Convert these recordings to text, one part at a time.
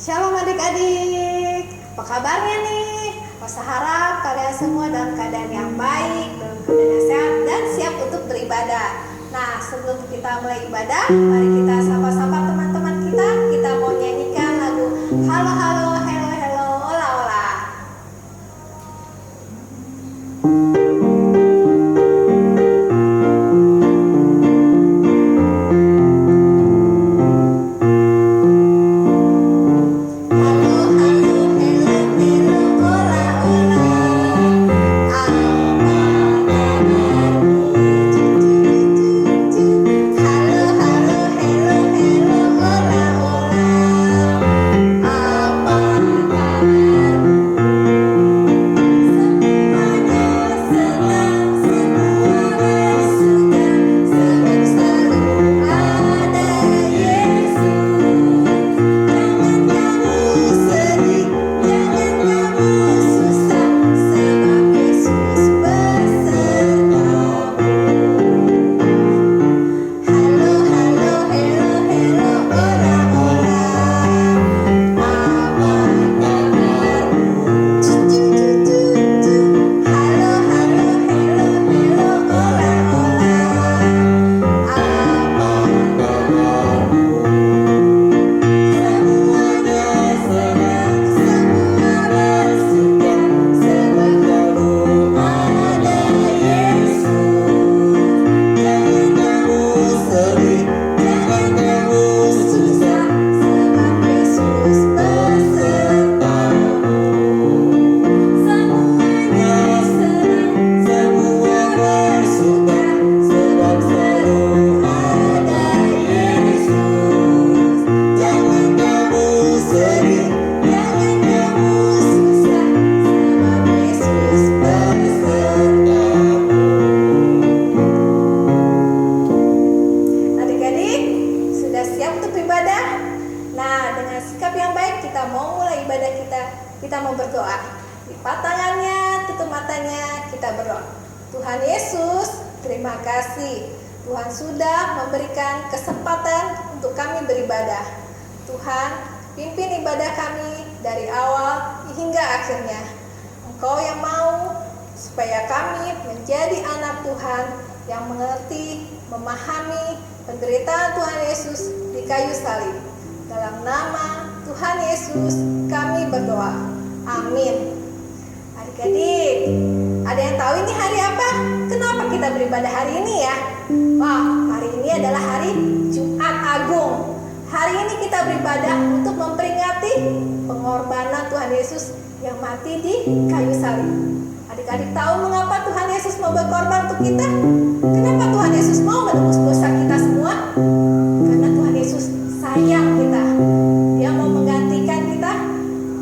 Shalom adik-adik, apa kabarnya nih? Saya harap kalian semua dalam keadaan yang baik, dalam keadaan yang sehat dan siap untuk beribadah. Nah, sebelum kita mulai ibadah, mari kita sapa-sapa teman-teman kita. Kita mau nyanyikan lagu Halo Halo Hello Hello Ola Ola. Kita mau berdoa. Lipat tangannya, tutup matanya, kita berdoa. Tuhan Yesus, terima kasih. Tuhan sudah memberikan kesempatan untuk kami beribadah. Tuhan, pimpin ibadah kami dari awal hingga akhirnya. Engkau yang mau supaya kami menjadi anak Tuhan yang mengerti, memahami penderitaan Tuhan Yesus di kayu salib. Dalam nama Tuhan Yesus kami berdoa. Amin. Adik-adik, ada yang tahu ini hari apa? Kenapa kita beribadah hari ini ya? Wah, hari ini adalah hari Jumat Agung. Hari ini kita beribadah untuk memperingati pengorbanan Tuhan Yesus yang mati di kayu salib. Adik-adik tahu mengapa Tuhan Yesus mau berkorban untuk kita? Kenapa Tuhan Yesus mau menebus dosa kita semua? Karena Tuhan Yesus sayang kita. Dia mau menggantikan kita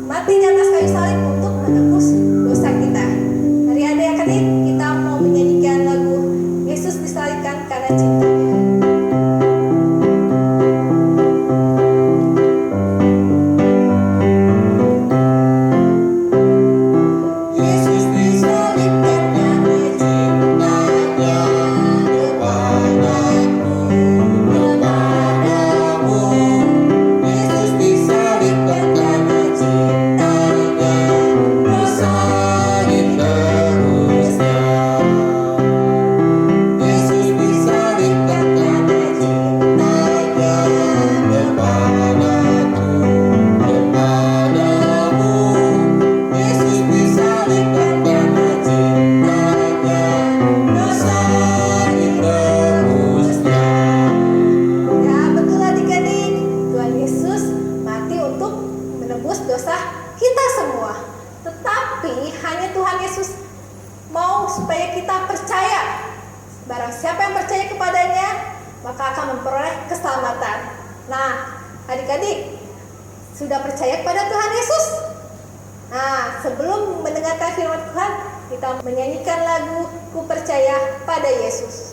mati di atas kayu salib untuk menebus dosa kita. Dari adik-adik kita mau menyanyikan lagu Yesus disalibkan karena cintanya. Dosa kita semua. Tetapi hanya Tuhan Yesus mau supaya kita percaya. Barang siapa yang percaya kepadanya, maka akan memperoleh keselamatan. Nah, adik-adik sudah percaya kepada Tuhan Yesus? Nah, sebelum mendengarkan firman Tuhan, kita menyanyikan lagu Ku Percaya Pada Yesus.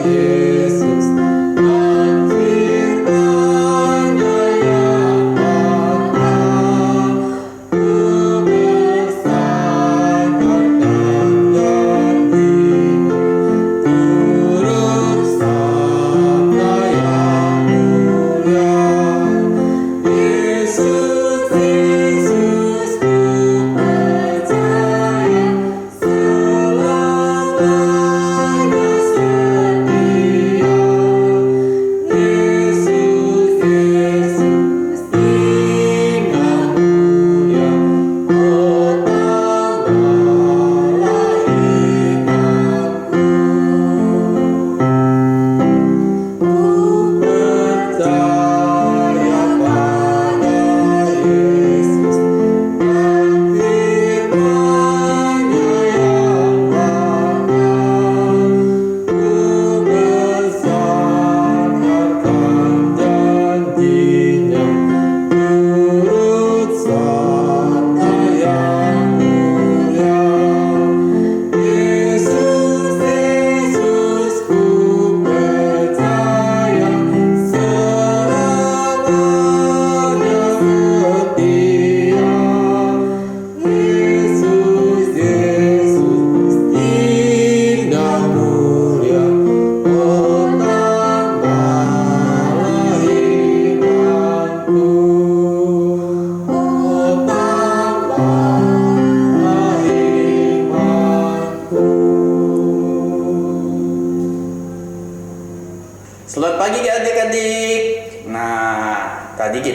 Yesus, dan firman-Nya yang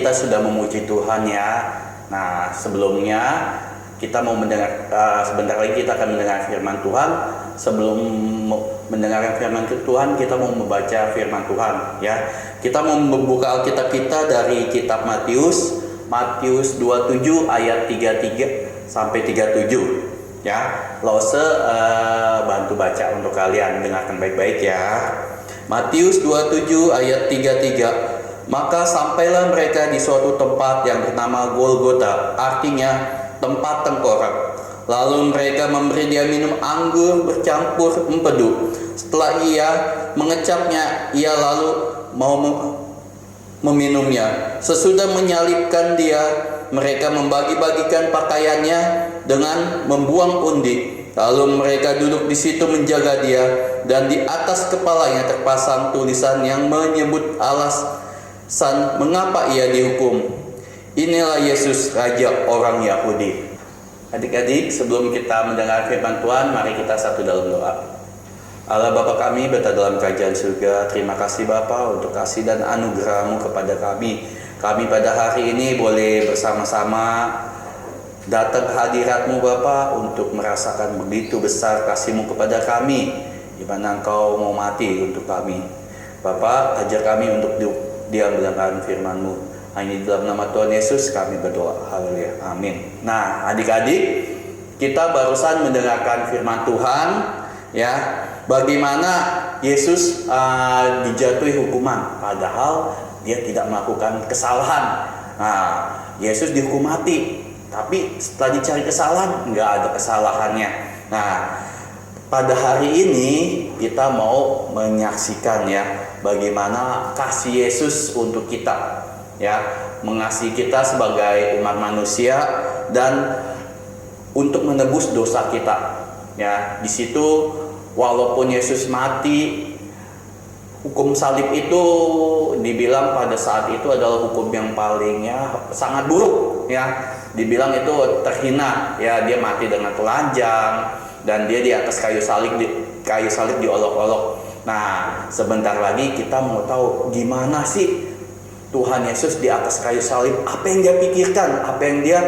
kita sudah memuji Tuhan ya. Nah, sebelumnya kita mau mendengar, sebentar lagi kita akan mendengar firman Tuhan. Sebelum mendengarkan firman Tuhan, kita mau membaca firman Tuhan ya. Kita mau membuka Alkitab kita dari kitab Matius 27 ayat 33 sampai 37 ya. Lose bantu baca untuk kalian, dengarkan baik-baik ya. Matius 27 ayat 33. Maka sampailah mereka di suatu tempat yang bernama Golgota, artinya tempat tengkorak. Lalu mereka memberi dia minum anggur bercampur empedu. Setelah ia mengecapnya, ia lalu mau meminumnya. Sesudah menyalibkan dia, mereka membagi-bagikan pakaiannya dengan membuang undi. Lalu mereka duduk di situ menjaga dia, dan di atas kepalanya terpasang tulisan yang menyebut alasan mengapa ia dihukum. Inilah Yesus, Raja orang Yahudi. Adik-adik, sebelum kita mendengar firman Tuhan, mari kita satu dalam doa. Allah Bapa kami berada dalam kerajaan surga, terima kasih Bapa untuk kasih dan anugerah-Mu kepada kami. Kami pada hari ini boleh bersama-sama datang ke hadirat-Mu Bapa untuk merasakan begitu besar kasih-Mu kepada kami, di mana Engkau mau mati untuk kami. Bapa, ajar kami untuk diam mendengarkan firman-Mu. Hanya di dalam nama Tuhan Yesus kami berdoa. Haleluya. Amin. Nah, adik-adik, kita barusan mendengarkan firman Tuhan ya, bagaimana Yesus dijatuhi hukuman padahal dia tidak melakukan kesalahan. Nah, Yesus dihukum mati, tapi setelah dicari kesalahan nggak ada kesalahannya. Nah, pada hari ini kita mau menyaksikan ya bagaimana kasih Yesus untuk kita ya, mengasihi kita sebagai umat manusia dan untuk menebus dosa kita ya. Di situ walaupun Yesus mati, hukum salib itu dibilang pada saat itu adalah hukum yang paling ya sangat buruk ya, dibilang itu terhina ya. Dia mati dengan telanjang dan dia di atas kayu salib diolok-olok. Nah, sebentar lagi kita mau tahu gimana sih Tuhan Yesus di atas kayu salib, apa yang dia pikirkan, apa yang dia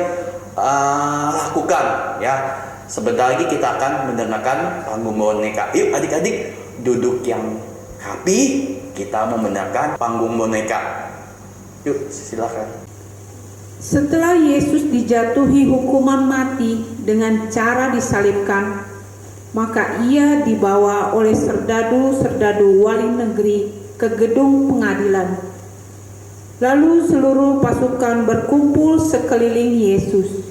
lakukan ya. Sebentar lagi kita akan mendengarkan panggung boneka. Yuk adik-adik, duduk yang rapi, kita mau mendengarkan panggung boneka. Yuk silakan. Setelah Yesus dijatuhi hukuman mati dengan cara disalibkan, maka ia dibawa oleh serdadu-serdadu wali negeri ke gedung pengadilan. Lalu seluruh pasukan berkumpul sekeliling Yesus.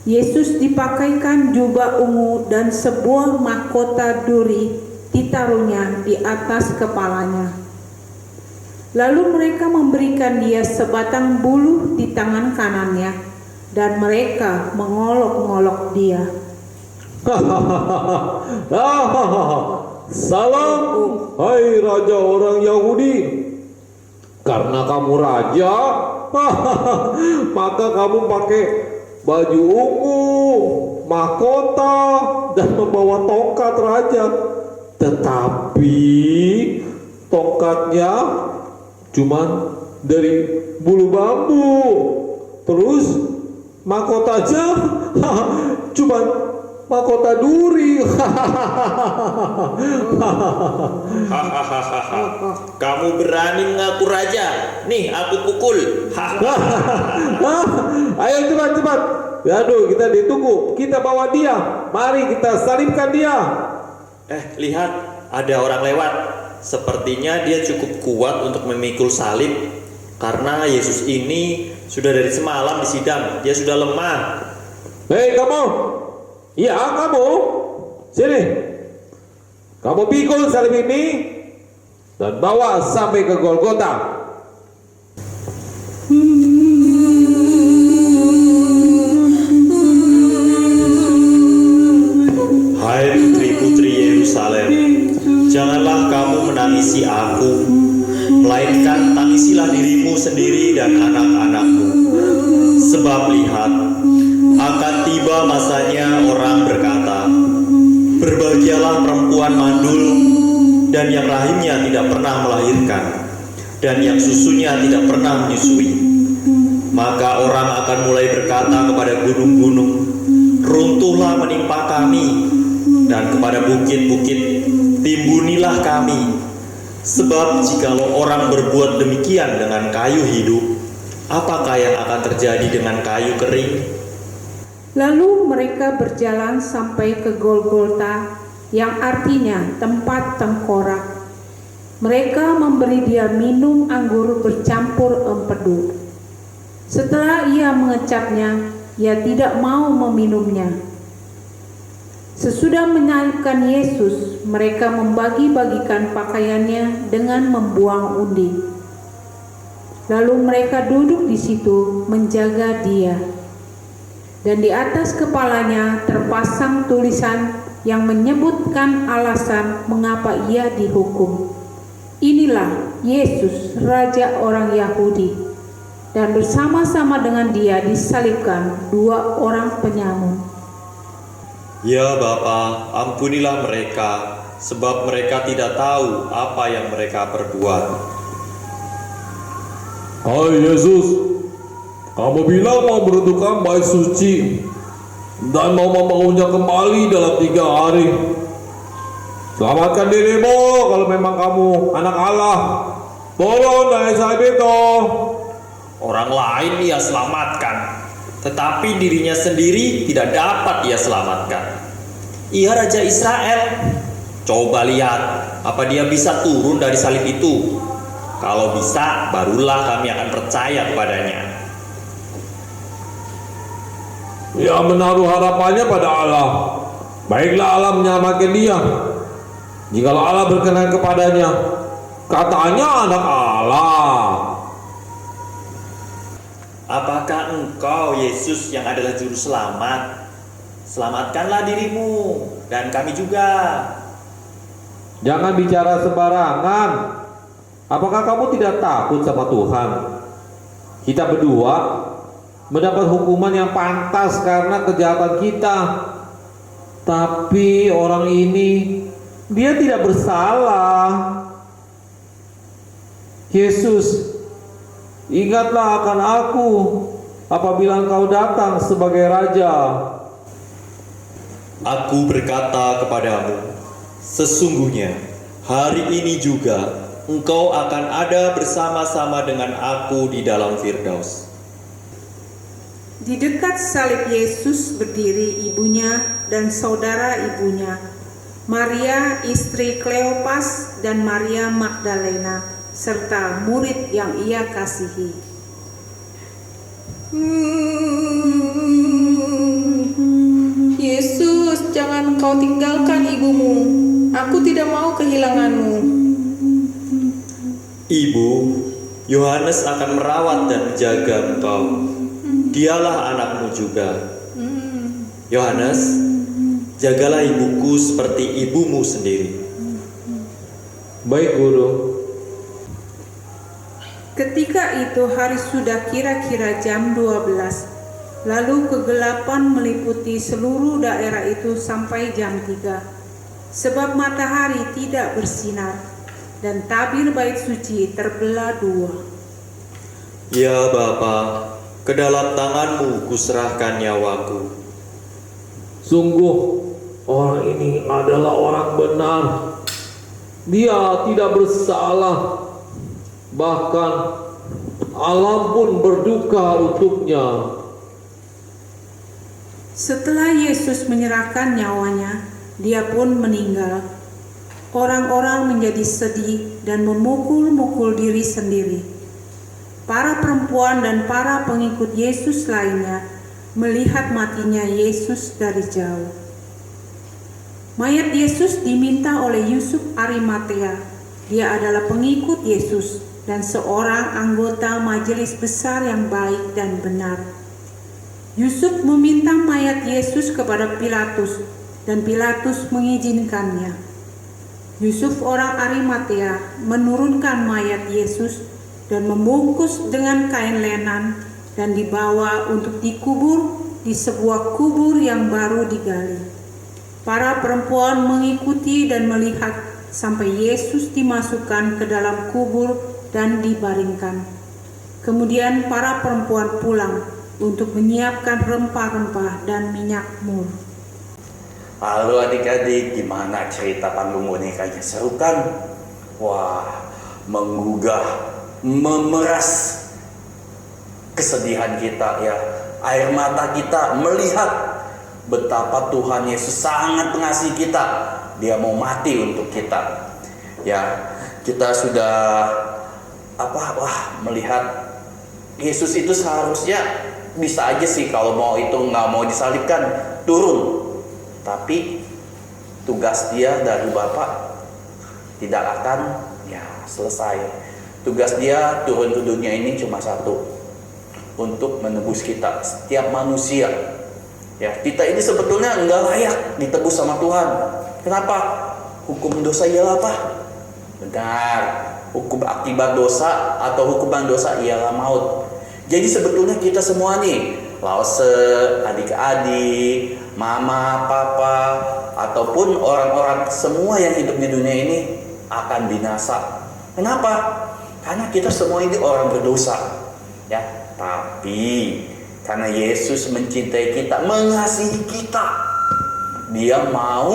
Yesus dipakaikan jubah ungu dan sebuah mahkota duri ditaruhnya di atas kepalanya. Lalu mereka memberikan dia sebatang buluh di tangan kanannya, dan mereka mengolok-ngolok dia. Salam, hai Raja orang Yahudi. Karena kamu raja, maka kamu pakai baju ungu, mahkota, dan membawa tongkat raja. Tetapi tongkatnya cuman dari bulu bambu. Terus mahkotanya cuman mahkota duri. Kamu berani mengaku raja? Nih, aku pukul. Ayo cepat. Aduh, kita ditunggu. Kita bawa dia. Mari kita salibkan dia. Lihat, ada orang lewat. Sepertinya dia cukup kuat untuk memikul salib. Karena Yesus ini sudah dari semalam disidang. Dia sudah lemah. Hei kamu. Iya kamu. Sini. Kamu pikul salib ini dan bawa sampai ke Golgota. Hai putri-putri Yerusalem, janganlah kamu menangisi aku, melainkan tangisilah dirimu sendiri dan anak-anakmu. Sebab lihat, akan tiba masanya orang berkata, berbahagialah perempuan mandul dan yang rahimnya tidak pernah melahirkan, dan yang susunya tidak pernah menyusui. Maka orang akan mulai berkata kepada gunung-gunung, runtuhlah menimpa kami, dan kepada bukit-bukit, timbunilah kami. Sebab jikalau orang berbuat demikian dengan kayu hidup, apakah yang akan terjadi dengan kayu kering? Lalu mereka berjalan sampai ke Golgota, yang artinya tempat tengkorak. Mereka memberi dia minum anggur bercampur empedu. Setelah ia mengecapnya, ia tidak mau meminumnya. Sesudah menyalibkan Yesus, mereka membagi-bagikan pakaiannya dengan membuang undi. Lalu mereka duduk di situ menjaga dia. Dan di atas kepalanya terpasang tulisan yang menyebutkan alasan mengapa ia dihukum. Inilah Yesus, Raja orang Yahudi. Dan bersama-sama dengan dia disalibkan 2 orang penyamun. Ya Bapa, ampunilah mereka, sebab mereka tidak tahu apa yang mereka perbuat. Hai Yesus, kamu bilang mau meruntuhkan bait suci dan mau membangunnya kembali dalam 3 hari. Selamatkan dirimu kalau memang kamu anak Allah. Tolong dari salib itu. Orang lain ia selamatkan, tetapi dirinya sendiri tidak dapat ia selamatkan. Ia Raja Israel. Coba lihat, apa dia bisa turun dari salib itu? Kalau bisa, barulah kami akan percaya kepadanya. Ia menaruh harapannya pada Allah. Baiklah Allah menyelamatkan dia. Jikalau Allah berkenan kepadanya, katanya anak Allah. Apakah engkau, Yesus, yang adalah juru selamat? Selamatkanlah dirimu dan kami juga. Jangan bicara sembarangan. Apakah kamu tidak takut sama Tuhan? Kita berdua mendapat hukuman yang pantas karena kejahatan kita. Tapi orang ini, dia tidak bersalah. Yesus, ingatlah akan aku apabila engkau datang sebagai Raja. Aku berkata kepadamu, sesungguhnya hari ini juga engkau akan ada bersama-sama dengan aku di dalam Firdaus. Di dekat salib Yesus berdiri ibunya dan saudara ibunya, Maria istri Kleopas dan Maria Magdalena, serta murid yang ia kasihi. Yesus, jangan engkau tinggalkan ibumu. Aku tidak mau kehilanganmu. Ibu, Yohanes akan merawat dan menjaga engkau. Dialah anakmu juga. Yohanes, jagalah ibuku seperti ibumu sendiri. Baik, Guru. Ketika itu hari sudah kira-kira jam 12. Lalu kegelapan meliputi seluruh daerah itu sampai jam 3. Sebab matahari tidak bersinar dan tabir bait suci terbelah 2. Ya Bapa, ke dalam tanganmu kuserahkan nyawaku. Sungguh orang ini adalah orang benar. Dia tidak bersalah. Bahkan Allah pun berduka untuknya. Setelah Yesus menyerahkan nyawanya, dia pun meninggal. Orang-orang menjadi sedih dan memukul-mukul diri sendiri. Para perempuan dan para pengikut Yesus lainnya melihat matinya Yesus dari jauh. Mayat Yesus diminta oleh Yusuf Arimatea. Dia adalah pengikut Yesus dan seorang anggota majelis besar yang baik dan benar. Yusuf meminta mayat Yesus kepada Pilatus dan Pilatus mengizinkannya. Yusuf orang Arimatea menurunkan mayat Yesus dan membungkus dengan kain lenan dan dibawa untuk dikubur di sebuah kubur yang baru digali. Para perempuan mengikuti dan melihat sampai Yesus dimasukkan ke dalam kubur dan dibaringkan. Kemudian para perempuan pulang untuk menyiapkan rempah-rempah dan minyak mur. Halo adik-adik, gimana cerita panggung bonekanya? Seru kan? Wah, menggugah, memeras kesedihan kita ya. Air mata kita melihat betapa Tuhan Yesus sangat mengasihi kita. Dia mau mati untuk kita. Ya, kita sudah melihat Yesus itu seharusnya bisa aja sih kalau mau itu nggak mau disalibkan turun. Tapi tugas dia dari Bapa tidak akan selesai. Tugas dia turun ke dunia ini cuma satu, untuk menebus kita, setiap manusia. Ya, kita ini sebetulnya nggak layak ditebus sama Tuhan. Kenapa? Hukum dosa ialah apa? Benar, hukum akibat dosa atau hukuman dosa ialah maut. Jadi sebetulnya kita semua nih, lause, adik-adik, mama, papa, ataupun orang-orang semua yang hidup di dunia ini akan binasa. Kenapa? Karena kita semua ini orang berdosa. Ya, tapi karena Yesus mencintai kita, mengasihi kita, Dia mau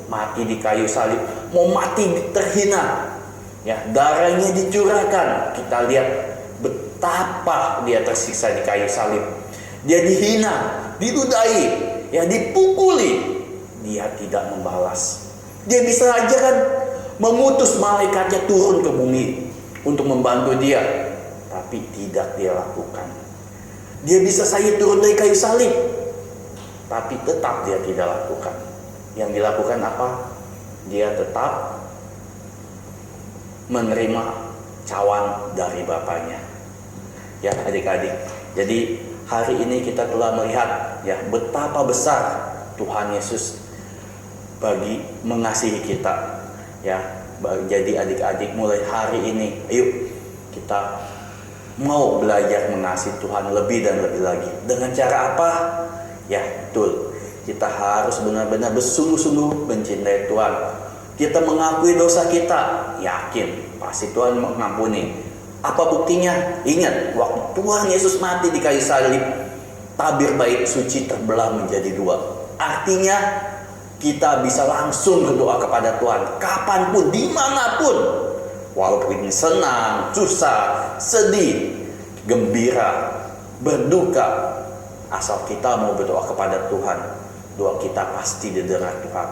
mati di kayu salib, mau mati terhina. Ya, darahnya dicurahkan. Kita lihat betapa Dia tersiksa di kayu salib. Dia dihina, didudai, ya dipukuli. Dia tidak membalas. Dia bisa aja kan memutus malaikatnya turun ke bumi untuk membantu dia, tapi tidak dia lakukan. Dia bisa saja turun dari kayu salib, tapi tetap dia tidak lakukan. Yang dilakukan apa? Dia tetap menerima cawan dari Bapaknya. Ya adik-adik, jadi hari ini kita telah melihat ya betapa besar Tuhan Yesus bagi mengasihi kita. Ya, jadi adik-adik mulai hari ini, ayo kita mau belajar mengasihi Tuhan lebih dan lebih lagi. Dengan cara apa? Ya betul, kita harus benar-benar bersungguh-sungguh mencintai Tuhan. Kita mengakui dosa kita, yakin pasti Tuhan mengampuni. Apa buktinya? Ingat, waktu Tuhan Yesus mati di kayu salib, tabir bait suci terbelah menjadi dua. Artinya kita bisa langsung berdoa kepada Tuhan kapanpun, dimanapun, walaupun senang, susah, sedih, gembira, berduka, asal kita mau berdoa kepada Tuhan, doa kita pasti didengar Tuhan.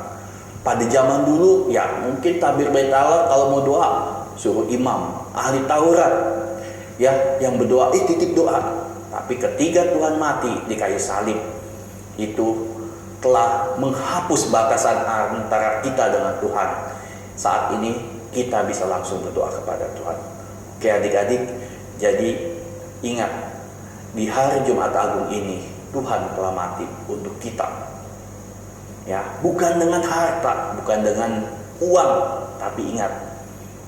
Pada zaman dulu ya mungkin tabir bait Allah kalau mau doa suruh imam, ahli Taurat ya yang berdoa titip doa. Tapi ketika Tuhan mati di kayu salib, itu telah menghapus batasan antara kita dengan Tuhan. Saat ini kita bisa langsung berdoa kepada Tuhan. Oke adik-adik, jadi ingat, di hari Jumat Agung ini Tuhan telah mati untuk kita. Ya, bukan dengan harta, bukan dengan uang, tapi ingat,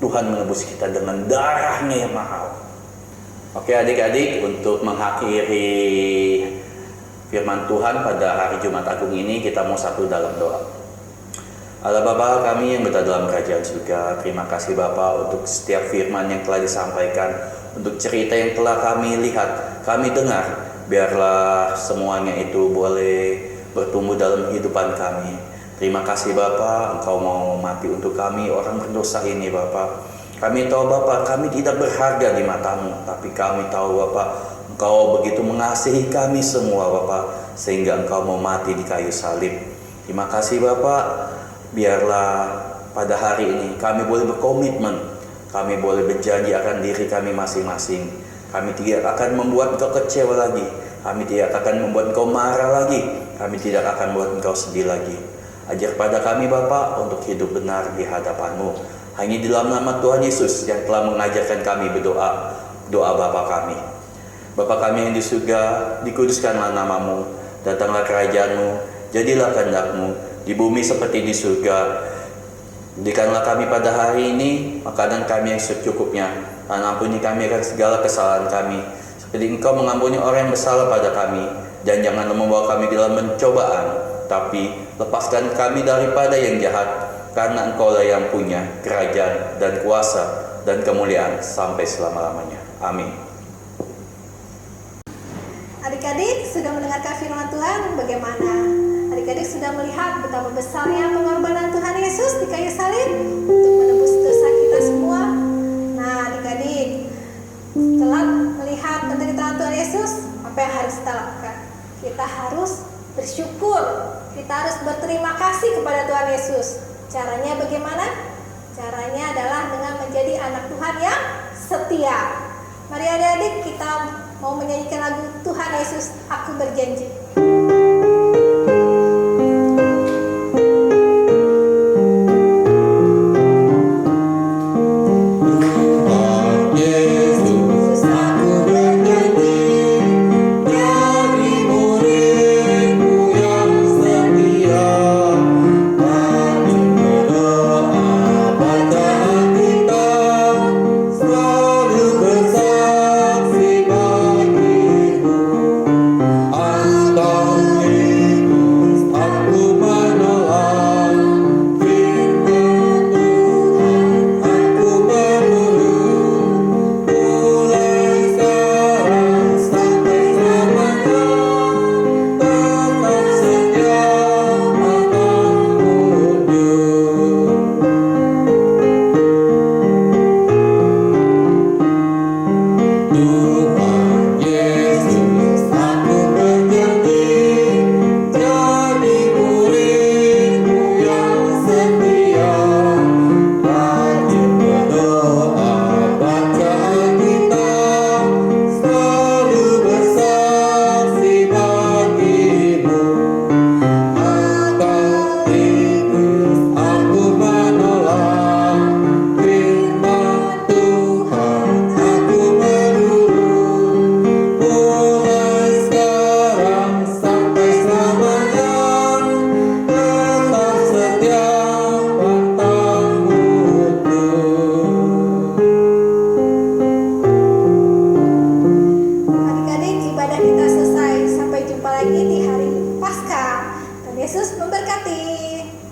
Tuhan menebus kita dengan darahnya yang mahal. Oke adik-adik, untuk mengakhiri firman Tuhan pada hari Jumat Agung ini, kita mau satu dalam doa. Allah Bapa kami yang berada dalam kerajaan surga, terima kasih Bapa untuk setiap firman yang telah disampaikan, untuk cerita yang telah kami lihat, kami dengar. Biarlah semuanya itu boleh bertumbuh dalam kehidupan kami. Terima kasih Bapa, Engkau mau mati untuk kami orang berdosa ini Bapa. Kami tahu Bapa, kami tidak berharga di mata-Mu, tapi kami tahu Bapa, Engkau begitu mengasihi kami semua Bapa, sehingga Engkau mau mati di kayu salib. Terima kasih Bapa, biarlah pada hari ini kami boleh berkomitmen, kami boleh berjanji akan diri kami masing-masing. Kami tidak akan membuat Engkau kecewa lagi, kami tidak akan membuat Engkau marah lagi, kami tidak akan membuat Engkau sedih lagi. Ajar pada kami Bapa untuk hidup benar di hadapan-Mu. Hanya di dalam nama Tuhan Yesus yang telah mengajarkan kami berdoa, doa Bapa kami. Bapa kami yang di surga, dikuduskanlah nama-Mu, datanglah kerajaan-Mu, jadilah kehendak-Mu di bumi seperti di surga. Berikanlah kami pada hari ini makanan kami yang secukupnya, dan ampuni kami akan segala kesalahan kami, seperti Engkau mengampuni orang yang bersalah pada kami. Dan janganlah membawa kami dalam pencobaan, tapi lepaskan kami daripada yang jahat, karena Engkau lah yang punya kerajaan dan kuasa dan kemuliaan sampai selama-lamanya. Amin. Adik-adik sudah mendengarkan firman Tuhan, bagaimana? Adik-adik sudah melihat betapa besarnya pengorbanan Tuhan Yesus di kayu salib untuk menebus dosa kita semua. Nah, adik-adik, setelah melihat penderitaan Tuhan Yesus, apa yang harus kita lakukan? Kita harus bersyukur, kita harus berterima kasih kepada Tuhan Yesus. Caranya bagaimana? Caranya adalah dengan menjadi anak Tuhan yang setia. Mari adik-adik, kita mau menyanyikan lagu Tuhan Yesus, Aku Berjanji. Ibadah kita selesai. Sampai jumpa lagi di hari Paskah. Tuhan Yesus memberkati.